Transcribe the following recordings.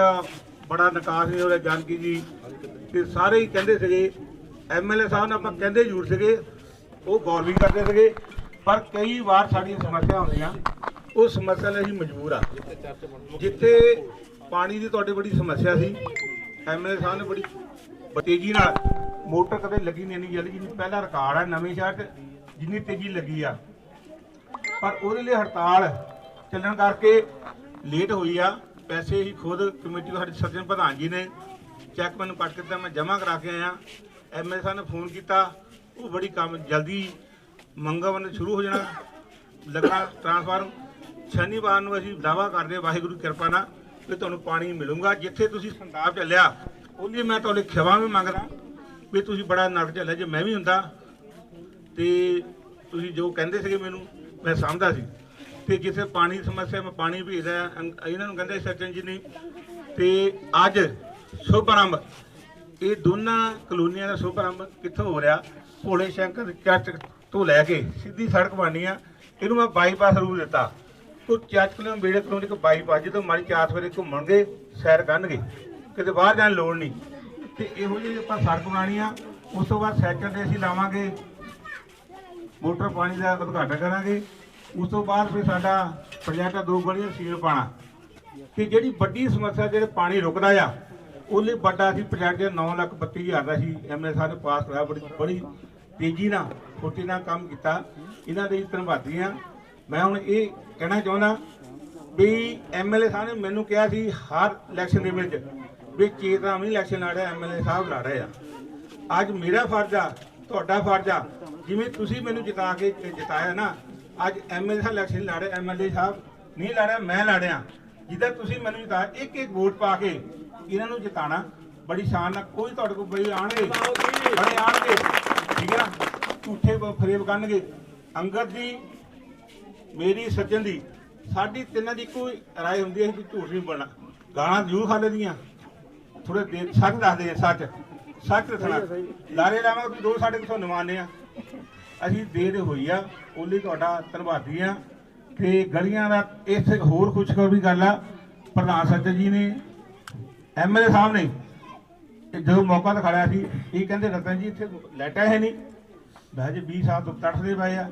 ਦਾ ਬੜਾ ਨਿਕਾਸ ਨਹੀਂ ਹੋ ਰਿਹਾ। ਜਾਨਕੀ ਜੀ ਤੇ ਸਾਰੇ ਹੀ ਕਹਿੰਦੇ ਸੀਗੇ, ਐਮਐਲਏ ਸਾਹਿਬ ਨਾਲ ਆਪਾਂ ਕਹਿੰਦੇ ਜ਼ਰੂਰ ਸੀਗੇ, ਉਹ ਗੌਰ ਵੀ ਕਰਦੇ ਸੀਗੇ, ਪਰ ਕਈ ਵਾਰ ਸਾਡੀਆਂ ਸਮੱਸਿਆ ਹੁੰਦੀਆਂ, ਉਹ ਸਮੱਸਿਆ ਲਈ ਅਸੀਂ ਮਜਬੂਰ ਆ। ਜਿੱਥੇ ਪਾਣੀ ਦੀ ਤੁਹਾਡੇ ਬੜੀ ਸਮੱਸਿਆ ਸੀ, ਐਮਐਲਏ ਸਾਹਿਬ ਨੇ ਬੜੀ ਤੇਜ਼ੀ ਨਾਲ, ਮੋਟਰ ਕਦੇ ਲੱਗੀ ਨਹੀਂ, ਇੰਨੀ ਜਲਦੀ ਜਿੰਨੀ ਪਹਿਲਾ ਰਿਕਾਰਡ ਆ ਨਵੇਂ ਸ਼ਹਿਰ 'ਚ ਜਿੰਨੀ ਤੇਜ਼ੀ ਲੱਗੀ ਆ, ਪਰ ਉਹਦੇ ਲਈ ਹੜਤਾਲ ਚੱਲਣ ਕਰਕੇ ਲੇਟ ਹੋਈ ਆ। ਪੈਸੇ ਹੀ ਖੁਦ ਕਮੇਟੀ ਦੇ ਸਾਡੇ ਸੱਜਣ ਪ੍ਰਧਾਨ ਜੀ ਨੇ ਚੈੱਕ ਮੈਨੂੰ ਕੱਟ ਕੇ ਦਿੱਤਾ, ਮੈਂ ਜਮ੍ਹਾਂ ਕਰਾ ਕੇ ਆਇਆ। ਐਮਐਲਏ ਸਾਹਿਬ ਨੇ ਫੋਨ ਕੀਤਾ, ਉਹ ਬੜੀ ਕੰਮ ਜਲਦੀ ਮੰਗਣ ਸ਼ੁਰੂ ਹੋ ਜਾਣਾ ਲੱਗਣਾ ਟ੍ਰਾਂਸਫਾਰਮ। ਸ਼ਨੀਵਾਰ ਨੂੰ ਅਸੀਂ ਦਾਅਵਾ ਕਰਦੇ ਵਾਹਿਗੁਰੂ ਦੀ ਕਿਰਪਾ ਨਾਲ ਕਿ ਤੁਹਾਨੂੰ ਪਾਣੀ ਮਿਲੂਗਾ। ਜਿੱਥੇ ਤੁਸੀਂ ਸੰਤਾਪ ਚੱਲਿਆ ਉਹਦੀ ਮੈਂ ਤੁਹਾਡੇ ਖਿਵਾ ਵੀ ਮੰਗਦਾ ਵੀ ਤੁਸੀਂ ਬੜਾ ਨਰਕ ਚੱਲਿਆ। ਜੇ ਮੈਂ ਵੀ ਹੁੰਦਾ ਤੇ ਤੁਸੀਂ ਜੋ ਕਹਿੰਦੇ ਸੀਗੇ ਮੈਨੂੰ ਮੈਂ ਸਮਝਦਾ ਸੀ, ਤੇ ਜਿੱਥੇ ਪਾਣੀ ਦੀ ਸਮੱਸਿਆ ਮੈਂ ਪਾਣੀ ਭੇਜਦਾ ਇਹਨਾਂ ਨੂੰ ਕਹਿੰਦੇ ਸਚਨ ਜੀ ਨੇ। ਤੇ ਅੱਜ ਸ਼ੁਭ ਆਰੰਭ ਇਹ ਦੋਨਾਂ ਕਲੋਨੀਆਂ ਦਾ ਸ਼ੁਭ ਆਰੰਭ ਕਿੱਥੋਂ ਹੋ ਰਿਹਾ? ਭੋਲੇ ਸ਼ੰਕਰ ਚਰਚ ਤੋਂ ਲੈ ਕੇ ਸਿੱਧੀ ਸੜਕ ਬਣਨੀ ਆ, ਇਹਨੂੰ ਮੈਂ ਬਾਈਪਾਸ ਰੂਟ ਦਿੱਤਾ। ਉਹ ਚਰਚ ਕੋਲੋਂ ਬੇੜੇ ਕੋਲੋਂ ਇੱਕ ਬਾਈਪਾਸ, ਜਦੋਂ ਮਾਰੀ 4 ਸਵੇਰੇ ਘੁੰਮਣਗੇ ਸੈਰ ਕਰਨਗੇ, ਕਿਤੇ ਬਾਹਰ ਜਾਣ ਲੋੜ ਨਹੀਂ। ਤੇ ਇਹੋ ਜਿਹੀ ਆਪਾਂ ਸੜਕ ਬਣਾਉਣੀ ਆ। ਉਸ ਤੋਂ ਬਾਅਦ ਸੈਕਿੰਡ ਦੇ ਅਸੀਂ ਲਾਵਾਂਗੇ ਮੋਟਰ ਪਾਣੀ ਦਾ ਉਦਘਾਟਨ ਕਰਾਂਗੇ। ਉਸ ਤੋਂ ਬਾਅਦ ਫਿਰ ਸਾਡਾ ਪ੍ਰੋਜੈਕਟ 2 ਗਲੀਆਂ ਸੀਵਰ ਪਾਣਾ। ਤੇ ਜਿਹੜੀ ਵੱਡੀ ਸਮੱਸਿਆ ਜਿਹੜੇ ਪਾਣੀ ਰੁਕਦਾ ਆ, ਉਹਦੇ ਵੱਡਾ ਅਸੀਂ ਪ੍ਰੋਜੈਕਟ 9,32,000 ਦਾ ਸੀ ਐਮਐਲਏ ਸਾਹਿਬ ਨੇ ਪਾਸ ਕਰਾਇਆ। ਬੜੀ ਤੇਜ਼ੀ ਨਾਲ ਫੁਰਤੀ ਨਾਲ ਕੰਮ ਕੀਤਾ। ਇਹਨਾਂ ਦੇ ਧੰਨਵਾਦੀ ਆ। ਮੈਂ ਹੁਣ ਇਹ ਕਹਿਣਾ ਚਾਹੁੰਦਾ ਵੀ ਐਮਐਲਏ ਸਾਹਿਬ ਨੇ ਮੈਨੂੰ ਕਿਹਾ ਸੀ ਹਰ ਇਲੈਕਸ਼ਨ ਦੇ ਵਿੱਚ ਵੀ ਚੇਤਨਾ ਨਹੀਂ ਇਲੈਕਸ਼ਨ ਲੜ ਰਿਹਾ, ਐਮਐਲਏ ਸਾਹਿਬ ਲੜ ਰਹੇ ਆ। ਅੱਜ ਮੇਰਾ ਫਰਜ਼ ਆ, ਤੁਹਾਡਾ ਫਰਜ਼ ਆ, ਜਿਵੇਂ ਤੁਸੀਂ ਮੈਨੂੰ ਜਿਤਾਇਆ ਨਾ, ਅੱਜ ਐਮਐਲਏ ਸਾਹਿਬ ਇਲੈਕਸ਼ਨ ਲੜ ਰਹੇ, ਐਮਐਲਏ ਸਾਹਿਬ ਨਹੀਂ ਲੜ ਰਿਹਾ, ਮੈਂ ਲੜਿਆ। ਜਿੱਦਾਂ ਤੁਸੀਂ ਮੈਨੂੰ ਜਿਤਾਇਆ, ਇੱਕ ਇੱਕ ਵੋਟ ਪਾ ਕੇ ਇਹਨਾਂ ਨੂੰ ਜਿਤਾਣਾ ਬੜੀ ਸ਼ਾਨ ਨਾਲ। ਕੋਈ ਤੁਹਾਡੇ ਕੋਲ ਬਈ ਆਣਗੇ, ਬੜੇ ਆਣਗੇ, ਠੀਕ ਹੈ ਨਾ, ਝੂਠੇ ਫਰੇਬ ਕਰਨਗੇ। ਅੰਗਦ ਦੀ, ਮੇਰੀ, ਸੱਜਣ ਦੀ, ਸਾਡੀ ਤਿੰਨਾਂ ਦੀ ਇੱਕੋ ਰਾਏ ਹੁੰਦੀ ਹੈ ਕਿ ਝੂਠ ਨਹੀਂ ਬੋਲਣਾ। ਗਾਲਾਂ ਜ਼ਰੂਰ ਖਾ ਲੈਂਦੀਆਂ, ਥੋੜੇ ਦੇਰ ਸੱਚ ਦੱਸਦੇ ਆ, ਸੱਚ ਦੱਸਣਾ। ਲਾਰੇ ਲਾਵਾਂ ਤੁਸੀਂ 2 ਸਾਡੇ ਕੋਲ ਨਿਮਾਨੇ ਆ, ਅਸੀਂ ਦੇ ਹੋਈ ਆ। ਉਹਲੀ ਤੁਹਾਡਾ ਧੰਨਵਾਦੀ ਆ। ਤੇ ਗਲੀਆਂ ਦਾ ਇਸ ਹੋਰ ਖੁਸ਼ਖਬਰੀ ਗੱਲ ਆ, ਪ੍ਰਧਾਨ ਸੱਜਣ ਜੀ ਨੇ, ਐਮਐਲਏ ਸਾਹਿਬ ਨੇ ਜਦੋਂ ਮੌਕਾ ਦਿਖਾਇਆ ਸੀ, ਇਹ ਕਹਿੰਦੇ ਰਤਨ ਜੀ ਇੱਥੇ ਲਾਈਟਾਂ ਹੈ ਨਹੀਂ। ਮੈਂ ਜੀ 20 ਸਾਲ ਤੋਂ ਤੜਫਦੇ ਪਏ ਆ।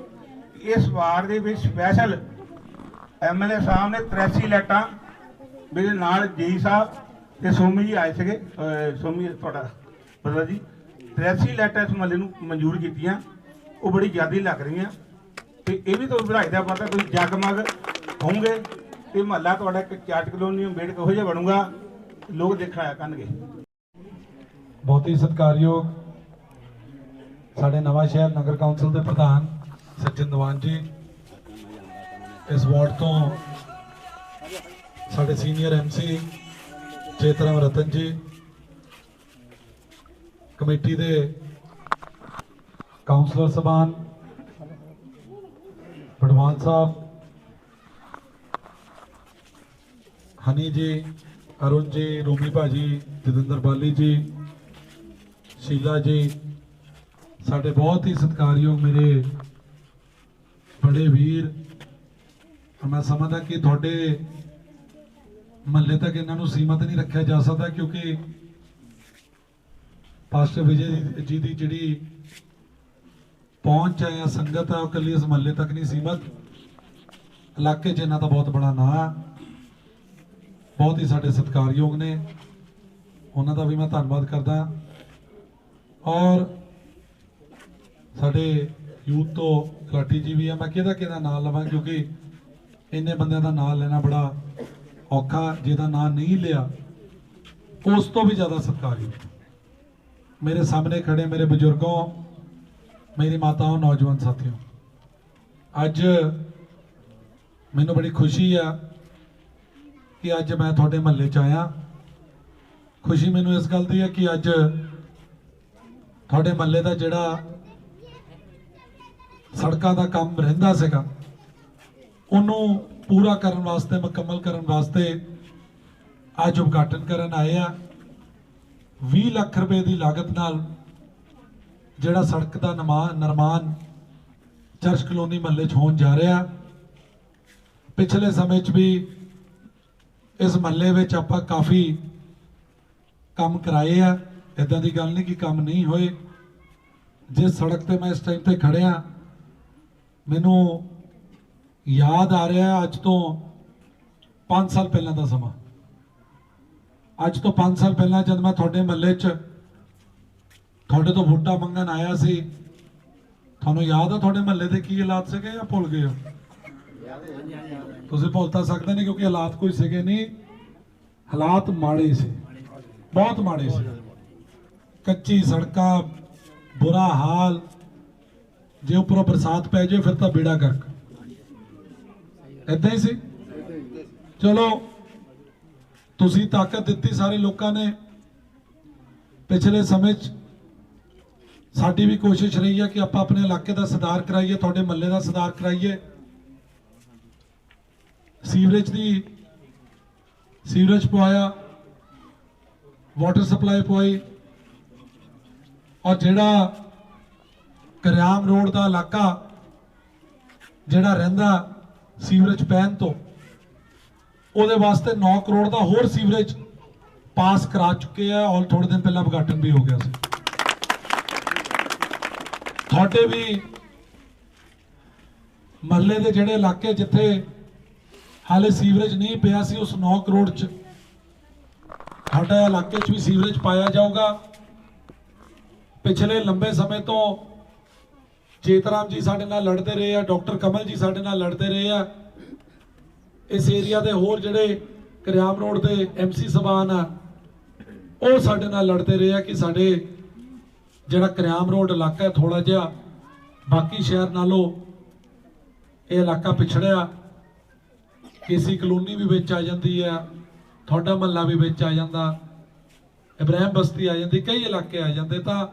ਇਸ ਵਾਰ ਦੇ ਵਿੱਚ ਸਪੈਸ਼ਲ ਐਮਐਲਏ ਸਾਹਿਬ ਨੇ 83 ਲਾਈਟਾਂ, ਮੇਰੇ ਨਾਲ ਜੀ ਸਾਹਿਬ ਤੇ ਸੋਮੀ ਜੀ ਆਏ ਸੀਗੇ, ਸੋਮੀ ਤੁਹਾਡਾ ਬਦਲਾ ਜੀ, 83 ਲਾਈਟਾਂ ਇਸ ਮਹੱਲੇ ਨੂੰ ਮਨਜ਼ੂਰ ਕੀਤੀਆਂ। ਉਹ ਬੜੀ ਜ਼ਿਆਦਾ ਲੱਗ ਰਹੀਆਂ। ਤੇ ਇਹ ਵੀ ਤੁਹਾਨੂੰ ਵਧਾਈ ਦਾ ਪਤਾ, ਤੁਸੀਂ ਜਗਮਗ ਹੋਵੋਗੇ ਤੇ ਮਹੱਲਾ ਤੁਹਾਡਾ ਇੱਕ ਚਰਚ ਕਲੋਨੀ ਬੇੜ ਕਿਹੋ ਜਿਹਾ ਬਣੂਗਾ, ਲੋਕ ਦੇਖਣ ਆਇਆ ਕਰਨਗੇ। ਬਹੁਤ ਹੀ ਸਤਿਕਾਰਯੋਗ ਸਾਡੇ ਨਵਾਂ ਸ਼ਹਿਰ ਨਗਰ ਕੌਂਸਲ ਦੇ ਪ੍ਰਧਾਨ ਸੱਜਣ ਦੀਵਾਨ ਜੀ, ਇਸ ਵਾਰਡ ਤੋਂ ਸਾਡੇ ਸੀਨੀਅਰ ਐਮਸੀ ਚੇਤਰਾਮ ਰਤਨ ਜੀ, ਕਮੇਟੀ ਦੇ ਕਾਉਂਸਲਰ ਸਭਾਨ ਪੜਵਾਨ ਸਾਹਿਬ, ਹਨੀ ਜੀ, ਅਰੁਣ ਜੀ, ਰੂਮੀ ਭਾਜੀ, ਜਤਿੰਦਰ ਬਾਲੀ ਜੀ, ਸ਼ੀਲਾ ਜੀ, ਸਾਡੇ ਬਹੁਤ ਹੀ ਸਤਿਕਾਰਯੋਗ ਮੇਰੇ बड़े वीर। मैं समझदा कि थोड़े महल्ले तक इन्हों सीमित नहीं रखा जा सकता, क्योंकि पास्टर विजय जी की जी पहुंच है या संगत है कली इस महल्ले तक नहीं सीमित। इलाके च इन्हों का बहुत बड़ा नाम है, बहुत ही साडे सत्कारयोग ने, उन्हों का भी मैं धन्यवाद करदा। और साडे यूथ तो कलाटी जी भी है, मैं किहदा नाम लवां क्योंकि इन्ने बंदियां दा नाम लेना बड़ा औखा, जिहदा नाम नहीं लिया उस तो भी ज़्यादा सत्कारयोग। मेरे सामने खड़े मेरे बुजुर्गों, मेरी माताओं, नौजवान साथियों, अज मैनूं बड़ी खुशी है कि अज मैं तुहाडे महल्ले च आया। खुशी मैनूं इस गल दी है कि अज तुहाडे महल्ले दा जिहड़ा सड़कों का काम रहिंदा सीगा उन्हों पूरा करन वास्ते, मुकम्मल करन वास्ते अज उद्घाटन करन आए आ। 20 लाख रुपए की लागत नाल जिहड़ा सड़क का निर्माण चर्च कलोनी महल्ले च होण जा रहा। पिछले समय च भी इस महल्ले ਵਿੱਚ ਆਪਾਂ ਕਾਫੀ ਕੰਮ ਕਰਾਏ ਆ। ਇਦਾਂ ਦੀ ਗੱਲ ਨਹੀਂ ਕਿ ਕੰਮ ਨਹੀਂ ਹੋਏ। ਜਿਸ ਸੜਕ ਤੇ ਮੈਂ ਇਸ ਟਾਈਮ ਤੇ ਖੜਿਆ ਮੈਨੂੰ ਯਾਦ ਆ ਰਿਹਾ ਅੱਜ ਤੋਂ 5 ਸਾਲ ਪਹਿਲਾਂ ਦਾ ਸਮਾਂ। ਅੱਜ ਤੋਂ 5 ਸਾਲ ਪਹਿਲਾਂ ਜਦ ਮੈਂ ਤੁਹਾਡੇ ਮਹੱਲੇ 'ਚ ਤੁਹਾਡੇ ਤੋਂ ਵੋਟਾਂ ਮੰਗਣ ਆਇਆ ਸੀ, ਤੁਹਾਨੂੰ ਯਾਦ ਆ ਤੁਹਾਡੇ ਮਹੱਲੇ ਦੇ ਕੀ ਹਾਲਾਤ ਸੀਗੇ ਜਾਂ ਭੁੱਲ ਗਏ ਹੋ? ਤੁਸੀਂ ਭੁੱਲ ਤਾਂ ਸਕਦੇ ਨਹੀਂ ਕਿਉਂਕਿ ਹਾਲਾਤ ਕੋਈ ਸੀਗੇ ਨਹੀਂ। ਹਾਲਾਤ ਮਾੜੇ ਸੀ, ਬਹੁਤ ਮਾੜੇ ਸੀ। ਕੱਚੀ ਸੜਕਾਂ, ਬੁਰਾ ਹਾਲ। ਜੇ ਉੱਪਰੋਂ ਬਰਸਾਤ ਪੈ ਜਾਏ ਫਿਰ ਤਾਂ ਬੇੜਾ ਗਰਕ। ਏਦਾਂ ਹੀ ਸੀ। ਚਲੋ ਤੁਸੀਂ ਤਾਕਤ ਦਿੱਤੀ ਸਾਰੇ ਲੋਕਾਂ ਨੇ। ਪਿਛਲੇ ਸਮੇਂ 'ਚ ਸਾਡੀ ਵੀ ਕੋਸ਼ਿਸ਼ ਰਹੀ ਹੈ ਕਿ ਆਪਾਂ ਆਪਣੇ ਇਲਾਕੇ ਦਾ ਸੁਧਾਰ ਕਰਾਈਏ, ਤੁਹਾਡੇ ਮਹੱਲੇ ਦਾ ਸੁਧਾਰ ਕਰਾਈਏ। ਸੀਵਰੇਜ ਪਵਾਇਆ, ਵਾਟਰ ਸਪਲਾਈ ਪਵਾਈ, ਔਰ ਜਿਹੜਾ ਕਰਿਆਮ ਰੋਡ ਦਾ ਇਲਾਕਾ ਜਿਹੜਾ ਰਹਿੰਦਾ ਸੀਵਰੇਜ ਪੈਣ ਤੋਂ, ਉਹਦੇ ਵਾਸਤੇ 9 ਕਰੋੜ ਦਾ ਹੋਰ ਸੀਵਰੇਜ ਪਾਸ ਕਰਾ ਚੁੱਕੇ ਆ। ਔਰ ਥੋੜੇ ਦਿਨ ਪਹਿਲਾਂ ਉਦਘਾਟਨ ਵੀ ਹੋ ਗਿਆ ਸੀ। ਤੁਹਾਡੇ ਵੀ ਮਹੱਲੇ ਦੇ ਜਿਹੜੇ ਇਲਾਕੇ ਜਿੱਥੇ ਹਾਲੇ ਸੀਵਰੇਜ ਨਹੀਂ ਪਿਆ ਸੀ, ਉਸ 9 ਕਰੋੜ 'ਚ ਤੁਹਾਡੇ ਇਲਾਕੇ 'ਚ ਵੀ ਸੀਵਰੇਜ ਪਾਇਆ ਜਾਊਗਾ। ਪਿਛਲੇ ਲੰਬੇ ਸਮੇਂ ਤੋਂ ਚੇਤਰਾਮ ਜੀ ਸਾਡੇ ਨਾਲ ਲੜਦੇ ਰਹੇ ਆ, ਡਾਕਟਰ ਕਮਲ ਜੀ ਸਾਡੇ ਨਾਲ ਲੜਦੇ ਰਹੇ ਆ। ਇਸ ਏਰੀਆ ਦੇ ਹੋਰ ਜਿਹੜੇ ਕਰਿਆਮ ਰੋਡ ਦੇ ਐਮਸੀ ਸਭਾਨ ਆ, ਉਹ ਸਾਡੇ ਨਾਲ ਲੜਦੇ ਰਹੇ ਆ ਕਿ ਸਾਡੇ ਜਿਹੜਾ ਕਰਿਆਮ ਰੋਡ ਇਲਾਕਾ ਹੈ ਥੋੜਾ ਜਿਹਾ ਬਾਕੀ ਸ਼ਹਿਰ ਨਾਲੋਂ ਇਹ ਇਲਾਕਾ ਪਿਛੜਿਆ। ਕੇਸੀ ਕਲੋਨੀ ਵੀ ਵਿੱਚ ਆ ਜਾਂਦੀ ਹੈ, ਤੁਹਾਡਾ ਮਹੱਲਾ ਵੀ ਵਿੱਚ ਆ ਜਾਂਦਾ, ਇਬਰਾਹਿਮ ਬਸਤੀ ਆ ਜਾਂਦੀ, ਕਈ ਇਲਾਕੇ ਆ ਜਾਂਦੇ। ਤਾਂ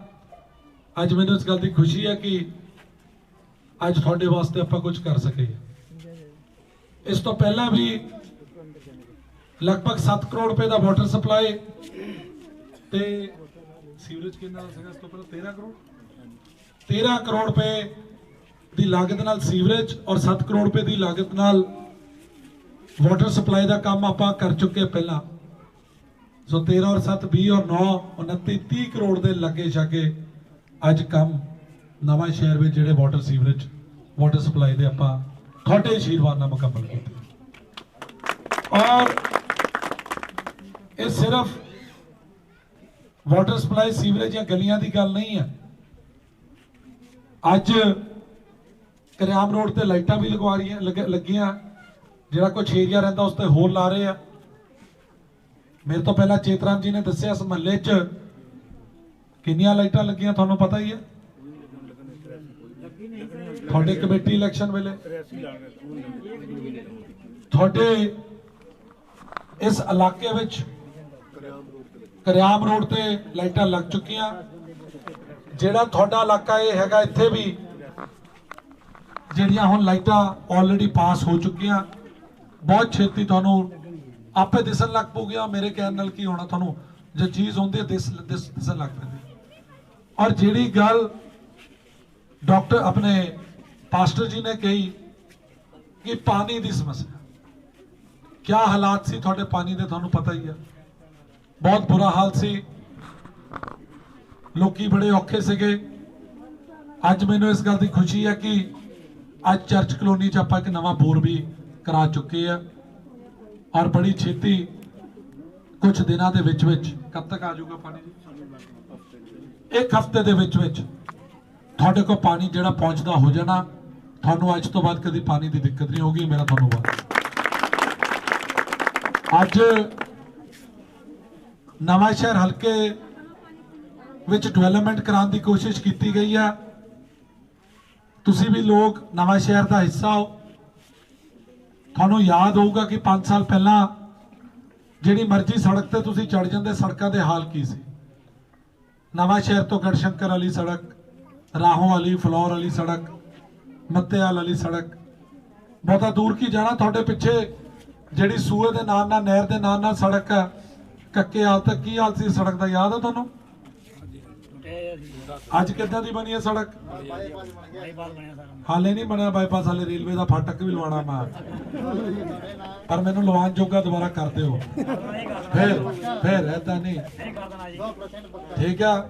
ਅੱਜ ਮੈਨੂੰ ਇਸ ਗੱਲ ਦੀ ਖੁਸ਼ੀ ਹੈ ਕਿ ਅੱਜ ਤੁਹਾਡੇ ਵਾਸਤੇ ਆਪਾਂ ਕੁਝ ਕਰ ਸਕੇ। ਇਸ ਤੋਂ ਪਹਿਲਾਂ ਵੀ ਲਗਭਗ 7 ਕਰੋੜ ਰੁਪਏ ਦਾ ਵਾਟਰ ਸਪਲਾਈ ਤੇ ਸੀਵਰੇਜ ਕਿੰਨਾ ਸੀਗਾ ਇਸ ਤੋਂ ਪਹਿਲਾਂ 13 ਕਰੋੜ ਰੁਪਏ ਦੀ ਲਾਗਤ ਨਾਲ ਸੀਵਰੇਜ ਔਰ 7 ਕਰੋੜ ਰੁਪਏ ਦੀ ਲਾਗਤ ਨਾਲ ਵਾਟਰ ਸਪਲਾਈ ਦਾ ਕੰਮ ਆਪਾਂ ਕਰ ਚੁੱਕੇ ਪਹਿਲਾਂ। ਸੋ 13 ਔਰ 7 20 ਔਰ 9 29 30 ਕਰੋੜ ਦੇ ਲੱਗੇ ਛਾਗੇ ਅੱਜ ਕੰਮ ਨਵਾਂ ਸ਼ਹਿਰ ਵਿੱਚ ਜਿਹੜੇ ਵਾਟਰ ਸੀਵਰੇਜ ਵਾਟਰ ਸਪਲਾਈ ਦੇ ਆਪਾਂ ਤੁਹਾਡੇ ਆਸ਼ੀਰਵਾਦ ਨਾਲ ਮੁਕੰਮਲ ਕੀਤੇ। ਔਰ ਇਹ ਸਿਰਫ ਵਾਟਰ ਸਪਲਾਈ ਸੀਵਰੇਜ ਜਾਂ ਗਲੀਆਂ ਦੀ ਗੱਲ ਨਹੀਂ ਹੈ। ਅੱਜ ਕਰਿਆਮ ਰੋਡ ਤੇ ਲਾਈਟਾਂ ਵੀ ਲਗਵਾ ਰਹੀਆਂ ਲੱਗੀਆਂ। ਜਿਹੜਾ ਕੁਝ ਏਰੀਆ ਰਹਿੰਦਾ ਉਸ ਤੇ ਹੋਰ ਲਾ ਰਹੇ ਆ। ਮੇਰੇ ਤੋਂ ਪਹਿਲਾਂ ਚੇਤਰਾਮ ਜੀ ਨੇ ਦੱਸਿਆ ਇਸ ਮਹੱਲੇ 'ਚ ਕਿੰਨੀਆਂ ਲਾਈਟਾਂ ਲੱਗੀਆਂ ਤੁਹਾਨੂੰ ਪਤਾ ਹੀ ਹੈ। ਤੁਹਾਡੇ ਕਮੇਟੀ ਇਲੈਕਸ਼ਨ ਵੇਲੇ ਤੁਹਾਡੇ ਇਸ ਇਲਾਕੇ ਵਿੱਚ ਕਰਿਆਮ ਰੋਡ ਤੇ ਲਾਈਟਾਂ ਲੱਗ ਚੁੱਕੀਆਂ। ਜਿਹੜਾ ਤੁਹਾਡਾ ਇਲਾਕਾ ਇਹ ਹੈਗਾ, ਇੱਥੇ ਵੀ ਜਿਹੜੀਆਂ ਹੁਣ ਲਾਈਟਾਂ ਆਲਰੇਡੀ ਪਾਸ ਹੋ ਚੁੱਕੀਆਂ। ਬਹੁਤ ਛੇਤੀ ਤੁਹਾਨੂੰ ਆਪੇ ਦਿਸਣ ਲੱਗ ਪਊਗੀਆਂ। ਮੇਰੇ ਕਹਿਣ ਨਾਲ ਕੀ ਹੋਣਾ, ਤੁਹਾਨੂੰ ਜੋ ਚੀਜ਼ ਹੁੰਦੀ ਹੈ ਦਿਸਣ ਲੱਗ ਪੈਂਦੀ। ਔਰ ਜਿਹੜੀ ਗੱਲ ਡਾਕਟਰ ਆਪਣੇ ਪਾਸਟਰ ਜੀ ਨੇ ਕਹੀ ਕਿ ਪਾਣੀ ਦੀ ਸਮੱਸਿਆ, क्या हालात सी थोड़े पानी दे थानू पता ही है। बहुत बुरा हाल सी, लोकी बड़े औखे सीगे। अज मैनू इस गल की खुशी है कि अज चर्च कलोनी च आपां एक नवां बोर भी करा चुके हैं और बड़ी छेती कुछ दिनों के विच कब तक आ जाऊगा पानी जी? एक हफ्ते दे विच थोड़े को पानी जिहड़ा पहुंचदा हो जाना। थानू अज तो बाद कभी पानी की दिक्कत नहीं होगी। मेरा थानू वादा अज नवां शहर हल्के विच डेवलपमेंट कराने की कोशिश की गई है। तुसी भी लोग नवां शहर का हिस्सा हो। थानू याद होगा कि 5 साल पहला जिहड़ी मर्जी सड़क ते तुसी चढ़ जांदे, सड़कों के हाल की सी। नवां शहर तो गढ़शंकर वाली सड़क, राहों वाली, फ्लोर वाली सड़क, मत्तेवाल वाली सड़क, बहुता दूर की जाना। थोड़े पिछे जिहड़ी सूए दे नाल नाल नहर दे नाल नाल सड़क है, कक्के हाल तक की हाल सी सड़क का याद है तुहानू? ਅੱਜ ਕਿੱਦਾਂ ਦੀ ਬਣੀ ਹੈ ਸੜਕ? ਹਾਲੇ ਨਹੀਂ ਬਣਿਆ ਬਾਈਪਾਸ, ਹਾਲੇ ਰੇਲਵੇ ਦਾ ਫਾਟਕ ਵੀ ਲਵਾਉਣਾ ਮੈਂ, ਪਰ ਮੈਨੂੰ ਲਵਾਉਣ ਜੋਗਾ ਦੁਬਾਰਾ ਕਰ ਦਿਓ। ਫਿਰ ਏਦਾਂ ਨਹੀਂ, ਠੀਕ ਆ।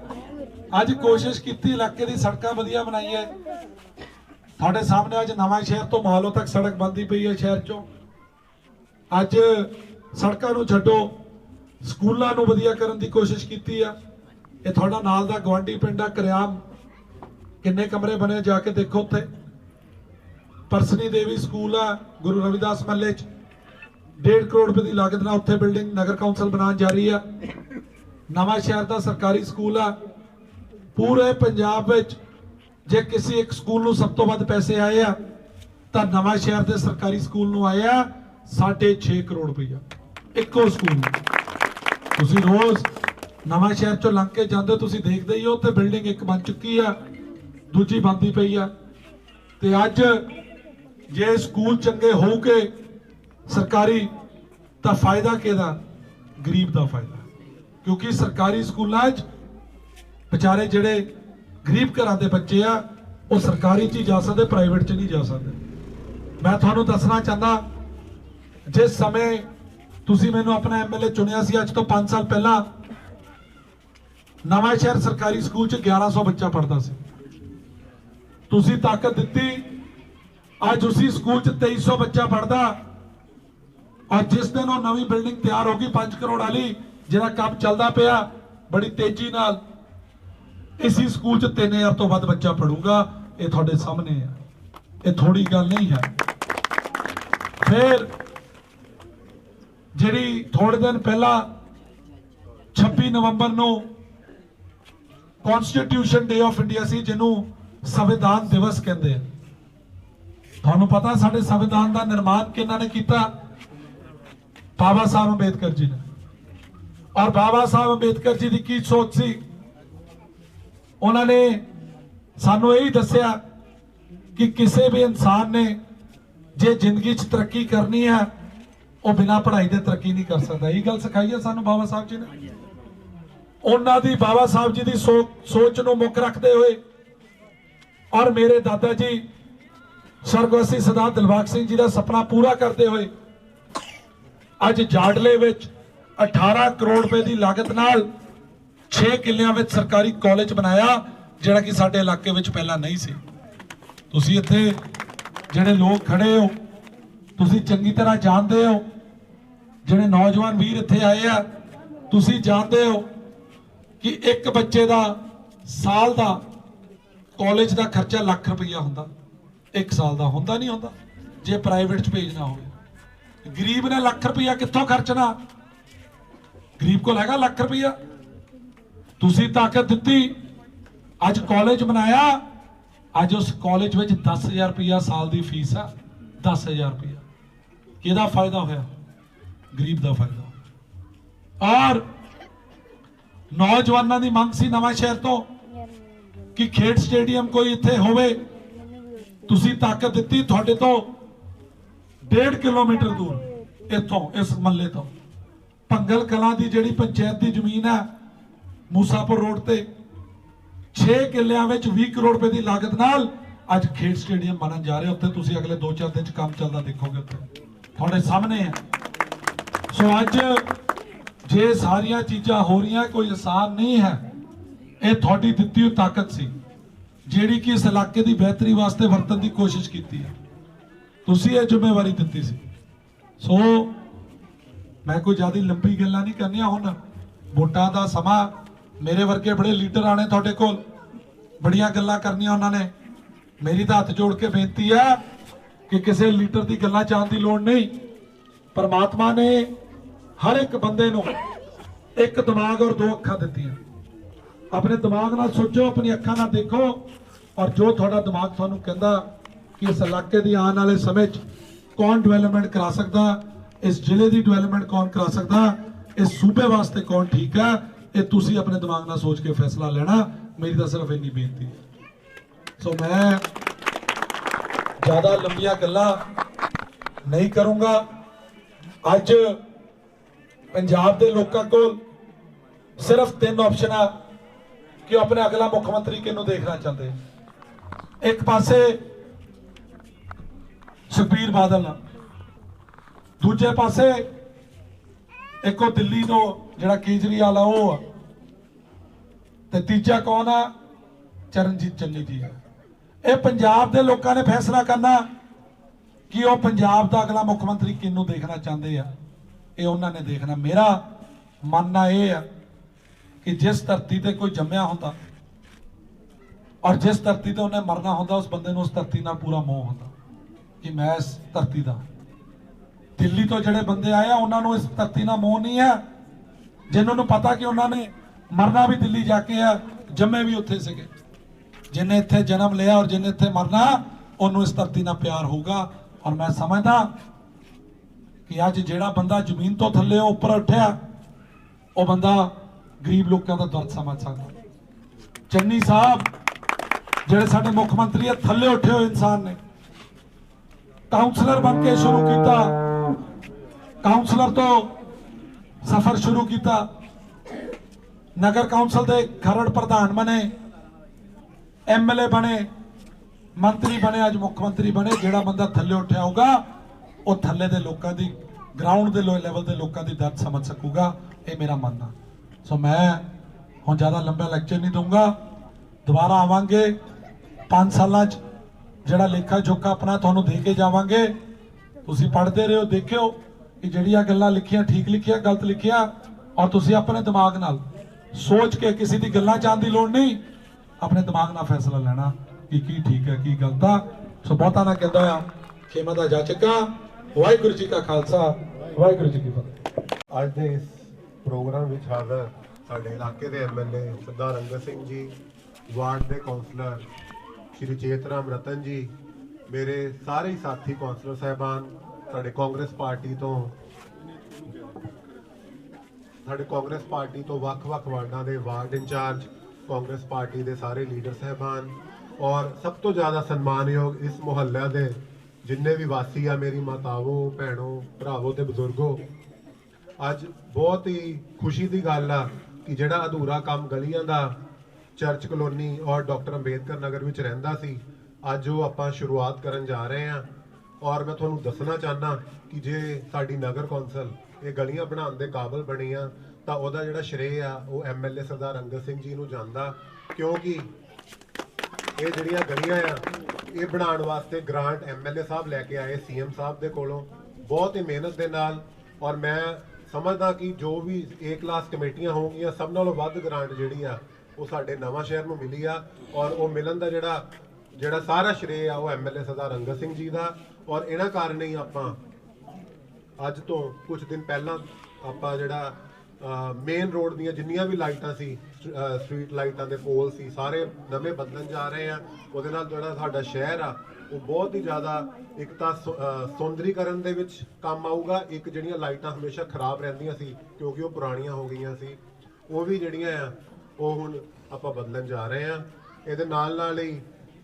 ਅੱਜ ਕੋਸ਼ਿਸ਼ ਕੀਤੀ ਇਲਾਕੇ ਦੀ ਸੜਕਾਂ ਵਧੀਆ ਬਣਾਈਏ। ਤੁਹਾਡੇ ਸਾਹਮਣੇ ਅੱਜ ਨਵਾਂ ਸ਼ਹਿਰ ਤੋਂ ਮਾਹੌਲੋਂ ਤੱਕ ਸੜਕ ਬਣਦੀ ਪਈ ਹੈ ਸ਼ਹਿਰ ਚੋਂ। ਅੱਜ ਸੜਕਾਂ ਨੂੰ ਛੱਡੋ, ਸਕੂਲਾਂ ਨੂੰ ਵਧੀਆ ਕਰਨ ਦੀ ਕੋਸ਼ਿਸ਼ ਕੀਤੀ ਆ। ਇਹ ਤੁਹਾਡਾ ਨਾਲ ਦਾ ਗਵਾਂਢੀ ਪਿੰਡ ਆ ਕਰਿਆਮ, ਕਿੰਨੇ ਕਮਰੇ ਬਣੇ ਜਾ ਕੇ ਦੇਖੋ ਉੱਥੇ। ਪਰਸਨੀ ਦੇਵੀ ਸਕੂਲ ਆ ਗੁਰੂ ਰਵਿਦਾਸ ਮਹੱਲੇ 'ਚ, 1.5 ਕਰੋੜ ਰੁਪਏ ਦੀ ਲਾਗਤ ਨਾਲ ਉੱਥੇ ਬਿਲਡਿੰਗ ਨਗਰ ਕੌਂਸਲ ਬਣਾਉਣ ਜਾ ਰਹੀ ਆ। ਨਵਾਂ ਸ਼ਹਿਰ ਦਾ ਸਰਕਾਰੀ ਸਕੂਲ ਆ। ਪੂਰੇ ਪੰਜਾਬ ਵਿੱਚ ਜੇ ਕਿਸੇ ਇੱਕ ਸਕੂਲ ਨੂੰ ਸਭ ਤੋਂ ਵੱਧ ਪੈਸੇ ਆਏ ਆ ਤਾਂ ਨਵਾਂ ਸ਼ਹਿਰ ਦੇ ਸਰਕਾਰੀ ਸਕੂਲ ਨੂੰ ਆਏ ਆ 6.5 ਕਰੋੜ ਰੁਪਇਆ ਇੱਕੋ ਸਕੂਲ ਨੂੰ। ਤੁਸੀਂ ਰੋਜ਼ ਨਵਾਂ ਸ਼ਹਿਰ ਚੋਂ ਲੰਘ ਕੇ ਜਾਂਦੇ ਤੁਸੀਂ ਦੇਖਦੇ ਹੀ ਹੋ, ਉੱਥੇ ਬਿਲਡਿੰਗ ਇੱਕ ਬਣ ਚੁੱਕੀ ਆ, ਦੂਜੀ ਬਣਦੀ ਪਈ ਆ। ਤੇ ਅੱਜ ਜੇ ਸਕੂਲ ਚੰਗੇ ਹੋਊਗੇ ਸਰਕਾਰੀ ਤਾਂ ਫਾਇਦਾ ਕਿਹਦਾ? ਗਰੀਬ ਦਾ ਫਾਇਦਾ। ਕਿਉਂਕਿ ਸਰਕਾਰੀ ਸਕੂਲਾਂ 'ਚ ਵਿਚਾਰੇ ਜਿਹੜੇ ਗਰੀਬ ਘਰਾਂ ਦੇ ਬੱਚੇ ਆ ਉਹ ਸਰਕਾਰੀ 'ਚ ਹੀ ਜਾ ਸਕਦੇ, ਪ੍ਰਾਈਵੇਟ 'ਚ ਨਹੀਂ ਜਾ ਸਕਦੇ। ਮੈਂ ਤੁਹਾਨੂੰ ਦੱਸਣਾ ਚਾਹੁੰਦਾ, ਜਿਸ ਸਮੇਂ ਤੁਸੀਂ ਮੈਨੂੰ ਆਪਣਾ ਐਮਐਲਏ ਚੁਣਿਆ ਸੀ ਅੱਜ ਤੋਂ 5 ਸਾਲ ਪਹਿਲਾਂ, ਨਵਾਂ ਸ਼ਹਿਰ ਸਰਕਾਰੀ ਸਕੂਲ 'ਚ 1100 ਬੱਚਾ ਪੜ੍ਹਦਾ ਸੀ। ਤੁਸੀਂ ਤਾਕਤ ਦਿੱਤੀ, ਅੱਜ ਉਸੇ ਸਕੂਲ 'ਚ 2300 ਬੱਚਾ ਪੜ੍ਹਦਾ। ਔਰ ਜਿਸ ਦਿਨ ਉਹ ਨਵੀਂ ਬਿਲਡਿੰਗ ਤਿਆਰ ਹੋ ਗਈ 5 ਕਰੋੜ ਵਾਲੀ, ਜਿਹੜਾ ਕੰਮ ਚੱਲਦਾ ਪਿਆ ਬੜੀ ਤੇਜ਼ੀ ਨਾਲ, ਇसी ਸਕੂਲ 'ਚ 3000 ਤੋਂ ਵੱਧ ਬੱਚਾ ਪੜੂਗਾ। ਇਹ ਤੁਹਾਡੇ ਸਾਹਮਣੇ ਹੈ, ਇਹ ਥੋੜੀ ਗੱਲ ਨਹੀਂ ਹੈ। ਫਿਰ ਜਿਹੜੀ ਥੋੜੇ ਦਿਨ ਪਹਿਲਾਂ 26 ਨਵੰਬਰ ਨੂੰ ਕਨਸਟੀਟਿਊਸ਼ਨ ਡੇ ਆਫ ਇੰਡੀਆ ਸੀ, ਜਿਹਨੂੰ ਸੰਵਿਧਾਨ ਦਿਵਸ ਕਹਿੰਦੇ ਆ। ਤੁਹਾਨੂੰ ਪਤਾ ਸਾਡੇ ਸੰਵਿਧਾਨ ਦਾ ਨਿਰਮਾਣ ਕਿਹਨਾਂ ਨੇ ਕੀਤਾ? ਬਾਬਾ ਸਾਹਿਬ ਅੰਬੇਦਕਰ ਜੀ ਨੇ। ਔਰ ਬਾਬਾ ਸਾਹਿਬ ਅੰਬੇਦਕਰ ਜੀ ਦੀ ਕੀ ਸੋਚ ਸੀ? ਉਹਨਾਂ ਨੇ ਸਾਨੂੰ ਇਹੀ ਦੱਸਿਆ ਕਿ ਕਿਸੇ ਵੀ ਇਨਸਾਨ ਨੇ ਜੇ ਜ਼ਿੰਦਗੀ 'ਚ ਤਰੱਕੀ ਕਰਨੀ ਹੈ ਉਹ ਬਿਨਾਂ ਪੜ੍ਹਾਈ ਦੇ ਤਰੱਕੀ ਨਹੀਂ ਕਰ ਸਕਦਾ। ਇਹ ਗੱਲ ਸਿਖਾਈ ਹੈ ਸਾਨੂੰ ਬਾਬਾ ਸਾਹਿਬ ਜੀ ਨੇ। ਉਹਨਾਂ ਦੀ ਬਾਬਾ ਸਾਹਿਬ ਜੀ ਦੀ ਸੋਚ ਨੂੰ ਮੁੱਖ ਰੱਖਦੇ ਹੋਏ ਔਰ ਮੇਰੇ ਦਾਦਾ ਜੀ ਸਰਗਵਾਸੀ ਸਰਦਾਰ ਦਿਲਬਾਗ ਸਿੰਘ ਜੀ ਦਾ ਸੁਪਨਾ ਪੂਰਾ ਕਰਦੇ ਹੋਏ ਅੱਜ ਜਾੜਲੇ ਵਿੱਚ 18 ਕਰੋੜ ਰੁਪਏ ਦੀ ਲਾਗਤ ਨਾਲ 6 ਕਿੱਲਿਆਂ ਵਿੱਚ ਸਰਕਾਰੀ ਕਾਲਜ ਬਣਾਇਆ, ਜਿਹੜਾ ਕਿ ਸਾਡੇ ਇਲਾਕੇ ਵਿੱਚ ਪਹਿਲਾਂ ਨਹੀਂ ਸੀ। ਤੁਸੀਂ ਇੱਥੇ ਜਿਹੜੇ ਲੋਕ ਖੜੇ ਹੋ, ਤੁਸੀਂ ਚੰਗੀ ਤਰ੍ਹਾਂ ਜਾਣਦੇ ਹੋ, ਜਿਹੜੇ ਨੌਜਵਾਨ ਵੀਰ ਇੱਥੇ ਆਏ ਆ, ਤੁਸੀਂ ਜਾਣਦੇ ਹੋ ਕਿ ਇੱਕ ਬੱਚੇ ਦਾ ਸਾਲ ਦਾ ਕਾਲਜ ਦਾ ਖਰਚਾ ਲੱਖ ਰੁਪਈਆ ਹੁੰਦਾ। ਇੱਕ ਸਾਲ ਦਾ ਹੁੰਦਾ ਨਹੀਂ ਹੁੰਦਾ ਜੇ ਪ੍ਰਾਈਵੇਟ 'ਚ ਭੇਜਣਾ ਹੋਵੇ। ਗਰੀਬ ਨੇ ਲੱਖ ਰੁਪਈਆ ਕਿੱਥੋਂ ਖਰਚਣਾ? ਗਰੀਬ ਕੋਲ ਹੈਗਾ ਲੱਖ ਰੁਪਈਆ? ਤੁਸੀਂ ਤਾਕਤ ਦਿੱਤੀ, ਅੱਜ ਕਾਲਜ ਬਣਾਇਆ। ਅੱਜ ਉਸ ਕਾਲਜ ਵਿੱਚ 10,000 ਰੁਪਈਆ ਸਾਲ ਦੀ ਫੀਸ ਆ। 10,000 ਰੁਪਈਆ ਕਿਹਦਾ ਫਾਇਦਾ ਹੋਇਆ? ਗਰੀਬ ਦਾ ਫਾਇਦਾ। ਔਰ ਨੌਜਵਾਨਾਂ ਦੀ ਮੰਗ ਸੀ ਨਵਾਂ ਸ਼ਹਿਰ ਤੋਂ ਕਿ ਖੇਡ ਸਟੇਡੀਅਮ ਕੋਈ ਇੱਥੇ ਹੋਵੇ। ਤੁਸੀਂ ਤਾਕਤ ਦਿੱਤੀ। ਤੁਹਾਡੇ ਤੋਂ 1.5 ਕਿਲੋਮੀਟਰ ਦੂਰ ਇੱਥੋਂ, ਇਸ ਮਹੱਲੇ ਤੋਂ, ਭੰਗਲ ਕਲਾਂ ਦੀ ਜਿਹੜੀ ਪੰਚਾਇਤ ਦੀ ਜ਼ਮੀਨ ਹੈ ਮੂਸਾਪੁਰ ਰੋਡ ਤੇ 6 ਕਿੱਲਿਆਂ ਵਿੱਚ 20 ਕਰੋੜ ਰੁਪਏ ਦੀ ਲਾਗਤ ਨਾਲ ਅੱਜ ਖੇਡ ਸਟੇਡੀਅਮ ਬਣਨ ਜਾ ਰਿਹਾ। ਉੱਥੇ ਤੁਸੀਂ ਅਗਲੇ 2-4 ਦਿਨ 'ਚ ਕੰਮ ਚੱਲਦਾ ਦੇਖੋਗੇ, ਉੱਥੇ ਤੁਹਾਡੇ ਸਾਹਮਣੇ ਹੈ। ਸੋ ਅੱਜ ਜੇ ਸਾਰੀਆਂ ਚੀਜ਼ਾਂ ਹੋ ਰਹੀਆਂ, ਕੋਈ ਆਸਾਨ ਨਹੀਂ ਹੈ। ਇਹ ਤੁਹਾਡੀ ਦਿੱਤੀ ਹੋਈ ਤਾਕਤ ਸੀ ਜਿਹੜੀ ਕਿ ਇਸ ਇਲਾਕੇ ਦੀ ਬਿਹਤਰੀ ਵਾਸਤੇ ਵਰਤਣ ਦੀ ਕੋਸ਼ਿਸ਼ ਕੀਤੀ ਹੈ। ਤੁਸੀਂ ਇਹ ਜ਼ਿੰਮੇਵਾਰੀ ਦਿੱਤੀ ਸੀ। ਸੋ ਮੈਂ ਕੋਈ ਜ਼ਿਆਦਾ ਲੰਬੀ ਗੱਲਾਂ ਨਹੀਂ ਕਰਨੀਆਂ। ਹੁਣ ਵੋਟਾਂ ਦਾ ਸਮਾਂ, ਮੇਰੇ ਵਰਗੇ ਬੜੇ ਲੀਡਰ ਆਣੇ ਤੁਹਾਡੇ ਕੋਲ, ਬੜੀਆਂ ਗੱਲਾਂ ਕਰਨੀਆਂ ਉਹਨਾਂ ਨੇ। ਮੇਰੀ ਤਾਂ ਹੱਥ ਜੋੜ ਕੇ ਬੇਨਤੀ ਹੈ ਕਿ ਕਿਸੇ ਲੀਡਰ ਦੀ ਗੱਲਾਂ ਜਾਣ ਦੀ ਲੋੜ ਨਹੀਂ। ਪਰਮਾਤਮਾ ਨੇ ਹਰ ਇੱਕ ਬੰਦੇ ਨੂੰ ਇੱਕ ਦਿਮਾਗ ਔਰ 2 ਅੱਖਾਂ ਦਿੱਤੀਆਂ। ਆਪਣੇ ਦਿਮਾਗ ਨਾਲ ਸੋਚੋ, ਆਪਣੀ ਅੱਖਾਂ ਨਾਲ ਦੇਖੋ, ਔਰ ਜੋ ਤੁਹਾਡਾ ਦਿਮਾਗ ਤੁਹਾਨੂੰ ਕਹਿੰਦਾ ਕਿ ਇਸ ਇਲਾਕੇ ਦੀ ਆਉਣ ਵਾਲੇ ਸਮੇਂ 'ਚ ਕੌਣ ਡਿਵੈਲਪਮੈਂਟ ਕਰਾ ਸਕਦਾ, ਇਸ ਜ਼ਿਲ੍ਹੇ ਦੀ ਡਿਵੈਲਪਮੈਂਟ ਕੌਣ ਕਰਾ ਸਕਦਾ, ਇਸ ਸੂਬੇ ਵਾਸਤੇ ਕੌਣ ਠੀਕ ਹੈ, ਇਹ ਤੁਸੀਂ ਆਪਣੇ ਦਿਮਾਗ ਨਾਲ ਸੋਚ ਕੇ ਫੈਸਲਾ ਲੈਣਾ। ਮੇਰੀ ਤਾਂ ਸਿਰਫ ਇੰਨੀ ਬੇਨਤੀ ਹੈ। ਸੋ ਮੈਂ ਜ਼ਿਆਦਾ ਲੰਬੀਆਂ ਗੱਲਾਂ ਨਹੀਂ ਕਰੂੰਗਾ। ਅੱਜ ਪੰਜਾਬ ਦੇ ਲੋਕਾਂ ਕੋਲ ਸਿਰਫ 3 ਆਪਸ਼ਨਾਂ कि वो अपने अगला मुख्यमंत्री किनू देखना चाहते हैं। एक पासे सुखबीर बादल, दूजे पासे एक वो दिल्ली तो जिहड़ा केजरीवाल आ वो, ते तीजा कौन आ? चरणजीत चन्नी जी है। ये पंजाब के लोगों ने फैसला करना कि वो पंजाब का अगला मुख्यमंत्री किनू देखना चाहते हैं, ये उन्होंने देखना। मेरा मानना यह है कि जिस धरती ते कोई जम्मिया होंदा और जिस धरती ते उन्हें मरना होंदा, उस बंदे नूं उस धरती नाल पूरा मोह होंदा कि मैं इस धरती का। दिल्ली तो जिहड़े बंदे आए उन्होंने इस धरती नाल मोह नहीं है, जिन्होंने पता कि उन्होंने मरना भी दिल्ली जाके है, जम्मे भी उत्थे सीगे। जिन्हें इत्थे जन्म लिया और जिन्हें इत्थे मरना, उन्होंने इस धरती नाल प्यार होगा। और मैं समझदा कि अज जिहड़ा बंदा जमीन तो थल्ले उपर उठिया, वो बंदा गरीब लोगों का दर्द समझ सकता। चन्नी साहब जिहड़े साडे मुख्यमंत्री है, थल्ले उठे हुए इंसान ने, काउंसलर बन के शुरू किया, काउंसलर तो सफर शुरू किया, नगर काउंसिल के खरड़ प्रधान बने, MLA बने, मंत्री बने, अज मुख्यमंत्री बने। जिहड़ा बंदा थल्ले उठिया होगा, वो थल्ले दे लोकां दी, ग्राउंड के लेवल के लोगों की दर्द समझ सकूगा। ये मेरा मानना। सो मैं हुण ज़्यादा लंबा लेक्चर नहीं दूंगा, दोबारा आवांगे 5 सालां च, जिहड़ा लेखा जोखा अपना तुहानूं दे के जावांगे। तुसीं पढ़ते रहो, देखियो कि जिहड़ियां गल्लां लिखियां ठीक लिखियां, गलत लिखियां, और तुसीं अपने दिमाग नाल सोच के, किसी दी गल्लां चाहण दी लोड़ नहीं, अपने दिमाग नाल फैसला लेना कि की ठीक है की गलत आ। सो बहुता ना कहंदा होया खेमा दा जा चुका। वाहिगुरू जी का खालसा, वाहिगुरू जी की फतेह। ਅੱਜ ਦੇ ਇਸ ਪ੍ਰੋਗਰਾਮ ਵਿੱਚ ਹਾਜ਼ਰ ਸਾਡੇ ਇਲਾਕੇ ਦੇ MLA ਸਰਦਾਰ ਅੰਗਦ ਸਿੰਘ ਜੀ, ਵਾਰਡ ਦੇ ਕੌਂਸਲਰ ਸ਼੍ਰੀ ਚੇਤਰਾਮ ਰਤਨ ਜੀ, ਮੇਰੇ ਸਾਰੇ ਹੀ ਸਾਥੀ ਕੌਂਸਲਰ ਸਾਹਿਬਾਨ, ਸਾਡੇ ਕਾਂਗਰਸ ਪਾਰਟੀ ਤੋਂ ਵੱਖ-ਵੱਖ ਵਾਰਡਾਂ ਦੇ ਵਾਰਡ ਇੰਚਾਰਜ, ਕਾਂਗਰਸ ਪਾਰਟੀ ਦੇ ਸਾਰੇ ਲੀਡਰ ਸਾਹਿਬਾਨ, ਔਰ ਸਭ ਤੋਂ ਜ਼ਿਆਦਾ ਸਨਮਾਨਯੋਗ ਇਸ ਮੁਹੱਲਾ ਦੇ ਜਿੰਨੇ ਵੀ ਵਾਸੀ ਆ, ਮੇਰੀ ਮਾਤਾਵੋ, ਭੈਣੋ, ਭਰਾਵੋ ਤੇ ਬਜ਼ੁਰਗੋ, ਅੱਜ ਬਹੁਤ ਹੀ ਖੁਸ਼ੀ ਦੀ ਗੱਲ ਆ ਕਿ ਜਿਹੜਾ ਅਧੂਰਾ ਕੰਮ ਗਲੀਆਂ ਦਾ ਚਰਚ ਕਲੋਨੀ ਔਰ ਡਾਕਟਰ ਅੰਬੇਦਕਰ ਨਗਰ ਵਿੱਚ ਰਹਿੰਦਾ ਸੀ, ਅੱਜ ਉਹ ਆਪਾਂ ਸ਼ੁਰੂਆਤ ਕਰਨ ਜਾ ਰਹੇ ਹਾਂ। ਔਰ ਮੈਂ ਤੁਹਾਨੂੰ ਦੱਸਣਾ ਚਾਹੁੰਦਾ ਕਿ ਜੇ ਸਾਡੀ ਨਗਰ ਕੌਂਸਲ ਇਹ ਗਲੀਆਂ ਬਣਾਉਣ ਦੇ ਕਾਬਿਲ ਬਣੀ ਆ, ਤਾਂ ਉਹਦਾ ਜਿਹੜਾ ਸ਼੍ਰੇਅ ਆ ਉਹ MLA ਸਰਦਾਰ ਅੰਗਦ ਸਿੰਘ ਜੀ ਨੂੰ ਜਾਂਦਾ, ਕਿਉਂਕਿ ਇਹ ਜਿਹੜੀਆਂ ਗਲੀਆਂ ਆ ਇਹ ਬਣਾਉਣ ਵਾਸਤੇ ਗ੍ਰਾਂਟ MLA ਸਾਹਿਬ ਲੈ ਕੇ ਆਏ CM ਸਾਹਿਬ ਦੇ ਕੋਲੋਂ, ਬਹੁਤ ਹੀ ਮਿਹਨਤ ਦੇ ਨਾਲ। ਔਰ ਮੈਂ ਸਮਝਦਾ ਕਿ ਜੋ ਵੀ A ਕਲਾਸ ਕਮੇਟੀਆਂ ਹੋਣਗੀਆਂ, ਸਭ ਨਾਲੋਂ ਵੱਧ ਗ੍ਰਾਂਟ ਜਿਹੜੀ ਆ ਉਹ ਸਾਡੇ ਨਵਾਂ ਸ਼ਹਿਰ ਨੂੰ ਮਿਲੀ ਆ। ਔਰ ਉਹ ਮਿਲਣ ਦਾ ਜਿਹੜਾ ਸਾਰਾ ਸ਼੍ਰੇਅ ਆ ਉਹ MLA ਸਰਦਾਰ ਅੰਗਦ ਸਿੰਘ ਜੀ ਦਾ। ਔਰ ਇਹਨਾਂ ਕਾਰਨ ਹੀ ਆਪਾਂ ਅੱਜ ਤੋਂ ਕੁਝ ਦਿਨ ਪਹਿਲਾਂ ਆਪਾਂ ਜਿਹੜਾ ਮੇਨ ਰੋਡ ਦੀਆਂ ਜਿੰਨੀਆਂ ਵੀ ਲਾਈਟਾਂ ਸੀ, ਸਟਰੀਟ ਲਾਈਟਾਂ ਦੇ ਪੋਲ ਸੀ, ਸਾਰੇ ਨਵੇਂ ਬਦਲਣ ਜਾ ਰਹੇ ਆ। ਉਹਦੇ ਨਾਲ ਜਿਹੜਾ ਸਾਡਾ ਸ਼ਹਿਰ ਆ ਉਹ ਬਹੁਤ ਹੀ ਜ਼ਿਆਦਾ ਇੱਕ ਤਾਂ ਸੌਂਦਰੀਕਰਨ ਦੇ ਵਿੱਚ ਕੰਮ ਆਊਗਾ, ਇੱਕ ਜਿਹੜੀਆਂ ਲਾਈਟਾਂ ਹਮੇਸ਼ਾ ਖਰਾਬ ਰਹਿੰਦੀਆਂ ਸੀ ਕਿਉਂਕਿ ਉਹ ਪੁਰਾਣੀਆਂ ਹੋ ਗਈਆਂ ਸੀ, ਉਹ ਵੀ ਜਿਹੜੀਆਂ ਆ ਉਹ ਹੁਣ ਆਪਾਂ ਬਦਲਣ ਜਾ ਰਹੇ ਆ। ਇਹਦੇ ਨਾਲ ਹੀ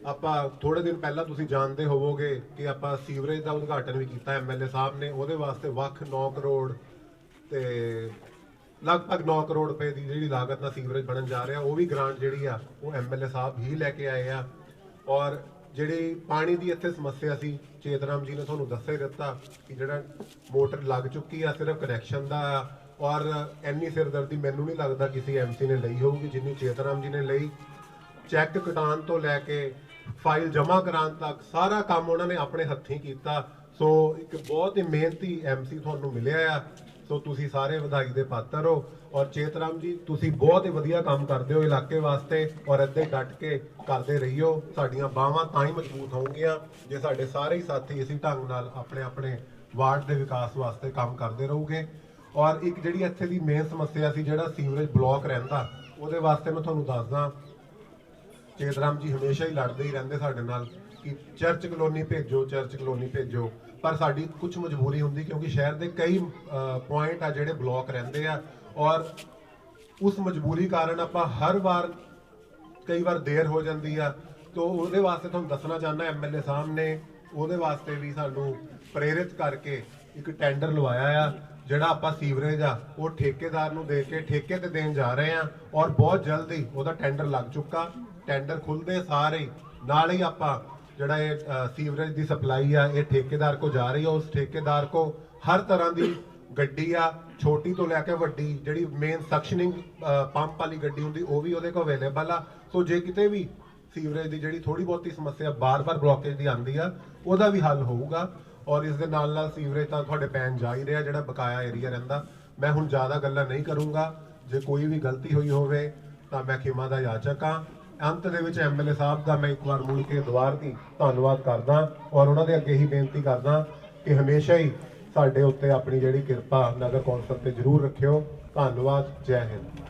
ਆਪਾਂ ਥੋੜੇ ਦਿਨ ਪਹਿਲਾਂ ਤੁਸੀਂ ਜਾਣਦੇ ਹੋਵੋਗੇ ਕਿ ਆਪਾਂ ਸੀਵਰੇਜ ਦਾ ਉਦਘਾਟਨ ਵੀ ਕੀਤਾ MLA ਸਾਹਿਬ ਨੇ। ਉਹਦੇ ਵਾਸਤੇ ਵੱਖ 9 ਕਰੋੜ ਤੇ ਲਗਭਗ 9 ਕਰੋੜ ਰੁਪਏ ਦੀ ਜਿਹੜੀ ਲਾਗਤ ਨਾਲ ਸੀਵਰੇਜ ਬਣਨ ਜਾ ਰਿਹਾ, ਉਹ ਵੀ ਗ੍ਰਾਂਟ ਜਿਹੜੀ ਆ ਉਹ MLA ਸਾਹਿਬ ਹੀ ਲੈ ਕੇ ਆਏ ਆ। ਔਰ ਜਿਹੜੀ ਪਾਣੀ ਦੀ ਇੱਥੇ ਸਮੱਸਿਆ ਸੀ, ਚੇਤਰਾਮ ਜੀ ਨੇ ਤੁਹਾਨੂੰ ਦੱਸ ਹੀ ਦਿੱਤਾ ਕਿ ਜਿਹੜਾ ਮੋਟਰ ਲੱਗ ਚੁੱਕੀ ਆ, ਸਿਰਫ ਕਨੈਕਸ਼ਨ ਦਾ। ਔਰ ਇੰਨੀ ਸਿਰਦਰਦੀ ਮੈਨੂੰ ਨਹੀਂ ਲੱਗਦਾ ਕਿਸੇ MC ਨੇ ਲਈ ਹੋਊਗੀ ਜਿੰਨੀ ਚੇਤਰਾਮ ਜੀ ਨੇ ਲਈ। ਚੈੱਕ ਕਟਾਉਣ ਤੋਂ ਲੈ ਕੇ ਫਾਈਲ ਜਮ੍ਹਾਂ ਕਰਾਉਣ ਤੱਕ ਸਾਰਾ ਕੰਮ ਉਹਨਾਂ ਨੇ ਆਪਣੇ ਹੱਥੀਂ ਕੀਤਾ। ਸੋ ਇੱਕ ਬਹੁਤ ਹੀ ਮਿਹਨਤੀ MC ਤੁਹਾਨੂੰ ਮਿਲਿਆ ਆ। ਸੋ ਤੁਸੀਂ ਸਾਰੇ ਵਧਾਈ ਦੇ ਪਾਤਰ ਹੋ। ਔਰ ਚੇਤਰਾਮ ਜੀ ਤੁਸੀਂ ਬਹੁਤ ਹੀ ਵਧੀਆ ਕੰਮ ਕਰਦੇ ਹੋ ਇਲਾਕੇ ਵਾਸਤੇ, ਔਰ ਇੱਦਾਂ ਡਟ ਕੇ ਕਰਦੇ ਰਹੀਓ। ਸਾਡੀਆਂ ਬਾਹਾਂ ਤਾਂ ਹੀ ਮਜ਼ਬੂਤ ਹੋਣਗੀਆਂ ਜੇ ਸਾਡੇ ਸਾਰੇ ਹੀ ਸਾਥੀ ਇਸੇ ਢੰਗ ਨਾਲ ਆਪਣੇ ਆਪਣੇ ਵਾਰਡ ਦੇ ਵਿਕਾਸ ਵਾਸਤੇ ਕੰਮ ਕਰਦੇ ਰਹੋਗੇ। ਔਰ ਇੱਕ ਜਿਹੜੀ ਇੱਥੇ ਦੀ ਮੇਨ ਸਮੱਸਿਆ ਸੀ, ਜਿਹੜਾ ਸੀਵਰੇਜ ਬਲੌਕ ਰਹਿੰਦਾ, ਉਹਦੇ ਵਾਸਤੇ ਮੈਂ ਤੁਹਾਨੂੰ ਦੱਸਦਾ, ਚੇਤਰਾਮ ਜੀ ਹਮੇਸ਼ਾ ਹੀ ਲੜਦੇ ਹੀ ਰਹਿੰਦੇ ਸਾਡੇ ਨਾਲ ਕਿ ਚਰਚ ਕਲੋਨੀ ਭੇਜੋ, ਚਰਚ ਕਲੋਨੀ ਭੇਜੋ। ਪਰ ਸਾਡੀ ਕੁਝ ਮਜਬੂਰੀ ਹੁੰਦੀ ਕਿਉਂਕਿ ਸ਼ਹਿਰ ਦੇ ਕਈ ਪੁਆਇੰਟ ਆ ਜਿਹੜੇ ਬਲੌਕ ਰਹਿੰਦੇ ਆ, ਔਰ ਉਸ ਮਜਬੂਰੀ ਕਾਰਨ ਆਪਾਂ ਹਰ ਵਾਰ ਕਈ ਵਾਰ ਦੇਰ ਹੋ ਜਾਂਦੀ ਆ। ਤੋ ਉਹਦੇ ਵਾਸਤੇ ਤੁਹਾਨੂੰ ਦੱਸਣਾ ਚਾਹੁੰਦਾ, MLA ਸਾਹਿਬ ਨੇ ਉਹਦੇ ਵਾਸਤੇ ਵੀ ਸਾਨੂੰ ਪ੍ਰੇਰਿਤ ਕਰਕੇ ਇੱਕ ਟੈਂਡਰ ਲਵਾਇਆ ਆ। ਜਿਹੜਾ ਆਪਾਂ ਸੀਵਰੇਜ ਆ ਉਹ ਠੇਕੇਦਾਰ ਨੂੰ ਦੇ ਕੇ ਠੇਕੇ ਤੇ ਦੇਣ ਜਾ ਰਹੇ ਆ ਔਰ ਬਹੁਤ ਜਲਦੀ ਉਹਦਾ ਟੈਂਡਰ ਲੱਗ ਚੁੱਕਾ। ਟੈਂਡਰ ਖੁੱਲਦੇ ਸਾਰੇ ਹੀ ਨਾਲ ਹੀ ਆਪਾਂ ਜਿਹੜਾ ਇਹ ਸੀਵਰੇਜ ਦੀ ਸਪਲਾਈ ਆ ਇਹ ਠੇਕੇਦਾਰ ਕੋ ਜਾ ਰਹੀ ਹੈ। ਉਸ ਠੇਕੇਦਾਰ ਕੋ ਹਰ ਤਰ੍ਹਾਂ ਦੀ ਗੱਡੀ ਆ, ਛੋਟੀ ਤੋਂ ਲੈ ਕੇ ਵੱਡੀ, ਜਿਹੜੀ ਮੇਨ ਸਕਸ਼ਨਿੰਗ ਪੰਪ ਵਾਲੀ ਗੱਡੀ ਹੁੰਦੀ ਉਹ ਵੀ ਉਹਦੇ ਕੋਲ ਅਵੇਲੇਬਲ ਆ। ਸੋ ਜੇ ਕਿਤੇ ਵੀ ਸੀਵਰੇਜ ਦੀ ਜਿਹੜੀ ਥੋੜੀ ਬਹੁਤੀ ਸਮੱਸਿਆ ਬਾਰ-ਬਾਰ ਬਲੌਕੇਜ ਦੀ ਆਉਂਦੀ ਆ ਉਹਦਾ ਵੀ ਹੱਲ ਹੋਊਗਾ। ਔਰ ਇਸ ਦੇ ਨਾਲ ਸੀਵਰੇਜ ਤਾਂ ਤੁਹਾਡੇ ਪੈਣ ਜਾ ਹੀ ਰਿਹਾ, ਜਿਹੜਾ ਬਕਾਇਆ ਏਰੀਆ ਰਹਿੰਦਾ। ਮੈਂ ਹੁਣ ਜ਼ਿਆਦਾ ਗੱਲਾਂ ਨਹੀਂ ਕਰੂੰਗਾ, ਜੇ ਕੋਈ ਵੀ ਗਲਤੀ ਹੋਈ ਹੋਵੇ ਤਾਂ ਮੈਂ ਖਿਮਾ ਦਾ ਯਾਚਕ ਹਾਂ। ਅੰਤ ਦੇ ਵਿੱਚ ਐਮਐਲਏ ਸਾਹਿਬ ਦਾ ਮੈਂ ਇੱਕ ਵਾਰ ਮੁੜ ਕੇ ਦੁਬਾਰਾ ਦੀ ਧੰਨਵਾਦ ਕਰਦਾ ਔਰ ਉਹਨਾਂ ਦੇ ਅੱਗੇ ਹੀ ਬੇਨਤੀ ਕਰਦਾ ਕਿ ਹਮੇਸ਼ਾ ਹੀ ਸਾਡੇ ਉੱਤੇ ਆਪਣੀ ਜਿਹੜੀ ਕਿਰਪਾ ਨਗਰ ਕੌਂਸਲ ਤੇ ਜ਼ਰੂਰ ਰੱਖਿਓ। ਧੰਨਵਾਦ, ਜੈ ਹਿੰਦ।